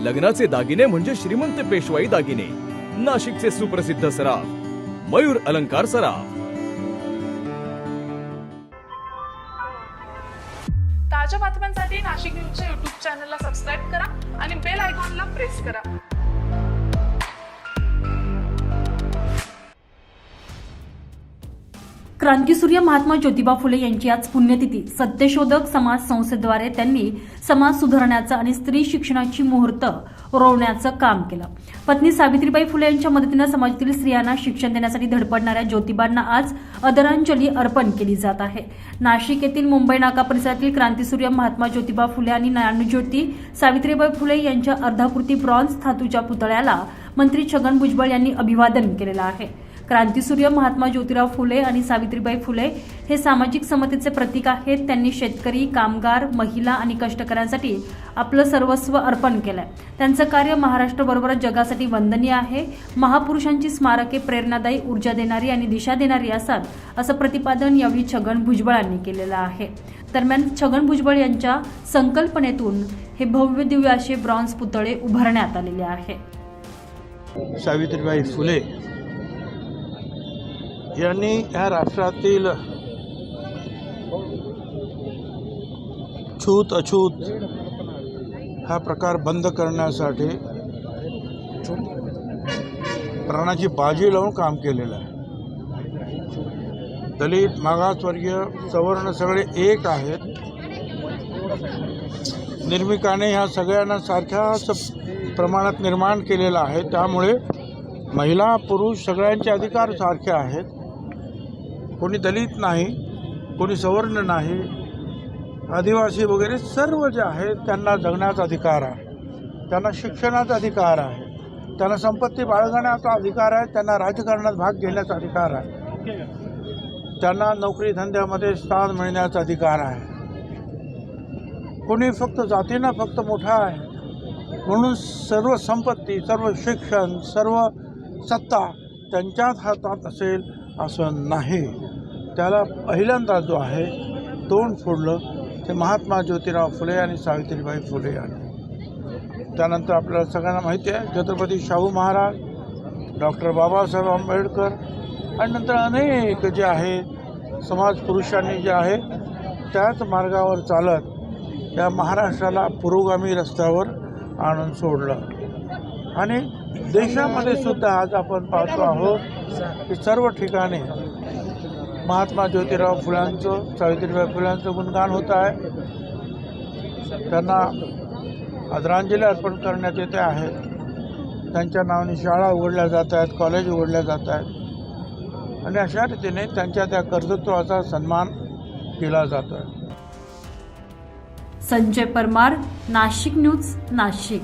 लग्नाचे दागिने म्हणजे श्रीमंत पेशवाई दागिने, नाशिकचे सुप्रसिद्ध सराफ मयूर अलंकार सराफ। ताज्या बातम्यांसाठी नाशिक न्यूजच्या YouTube चॅनलला सबस्क्राईब करा आणि बेल आयकॉनला प्रेस करा। क्रांतीसूर्य महात्मा ज्योतिबा फुले यांची आज पुण्यतिथी। सत्यशोधक समाज संस्थेद्वारे त्यांनी समाज सुधारण्याचं आणि स्त्री शिक्षणाची मुहूर्त रोवण्याचं काम केलं। पत्नी सावित्रीबाई फुले यांच्या मदतीने समाजातील स्त्रियांना शिक्षण देण्यासाठी धडपडणाऱ्या ज्योतिबांना आज आदरांजली अर्पण केली जात आहे। नाशिक येथील मुंबई नाका परिसरातील क्रांतीसूर्य महात्मा ज्योतिबा फुले आणि ज्ञानज्योती सावित्रीबाई फुले यांच्या अर्धाकृती ब्रॉन्झ धातूच्या पुतळ्याला मंत्री छगन भुजबळ यांनी अभिवादन केलेलं आहे। क्रांतीसूर्य महात्मा ज्योतिराव फुले आणि सावित्रीबाई फुले हे सामाजिक समतेचे प्रतीक आहेत। त्यांनी शेतकरी, कामगार, महिला आणि कष्टकऱ्यांसाठी आपलं सर्वस्व अर्पण केलंय। त्यांचं कार्य महाराष्ट्राबरोबरच जगासाठी वंदनीय आहे। महापुरुषांची स्मारके प्रेरणादायी, ऊर्जा देणारी आणि दिशा देणारी असतात असं प्रतिपादन यावेळी छगन भुजबळ यांनी केलेलं आहे। दरम्यान छगन भुजबळ यांच्या संकल्पनेतून हे भव्य दिव्य असे ब्रॉन्झ पुतळे उभारण्यात आलेले आहे। सावित्रीबाई फुले यांनी या राष्ट्रातील छूत अछूत हा प्रकार बंद करण्यासाठी प्राणाची बाजी लावून काम केलेलं आहे। दलित, मागासवर्गीय, सवर्ण सगळे एक आहेत। निर्मिकाने ह्या सगळ्यांना सारख्याच प्रमाणात निर्माण केलेलं आहे। त्यामुळे महिला पुरुष सगळ्यांचे अधिकार सारखे आहेत। कोणी दलित नाही, कोणी सवर्ण नाही, आदिवासी वगैरे सर्व जे आहेत त्यांना जगण्याचा अधिकार आहे, त्यांना शिक्षणाचा अधिकार आहे, त्यांना संपत्ती बाळगण्याचा अधिकार आहे, त्यांना राजकारणात भाग घेण्याचा अधिकार आहे, त्यांना नोकरी धंद्यामध्ये स्थान मिळण्याचा अधिकार आहे। कोणी फक्त जातीनं फक्त मोठा आहे म्हणून सर्व संपत्ती, सर्व शिक्षण, सर्व सत्ता त्यांच्याच हातात असेल असं नाही। त्याला पहिल्यांदा जो आहे तोंड फोडलं ते महात्मा ज्योतिराव फुले आणि सावित्रीबाई फुले यांनी। त्यानंतर आपल्याला सगळ्यांना माहिती आहे छत्रपती शाहू महाराज, डॉक्टर बाबासाहेब आंबेडकर आणि नंतर अनेक जे आहे समाज पुरुषांनी जे आहे त्याच मार्गावर चालत या महाराष्ट्राला पुरोगामी रस्त्यावर आणून सोडलं। आणि देशामध्ये सुद्धा आज आपण पाहतो आहोत की सर्व ठिकाणी महात्मा ज्योतिराव फुल्यांचं, सावित्रीबाई फुल्यांचं गुणगान होत आहे। त्यांना आदरांजली अर्पण करण्यात येते आहे। त्यांच्या नावाने शाळा उघडल्या जात आहेत, कॉलेज उघडल्या जात आहेत आणि अशा रीतीने त्यांच्या त्या कर्तृत्वाचा सन्मान केला जातो आहे। संजय परमार, नाशिक न्यूज, नाशिक।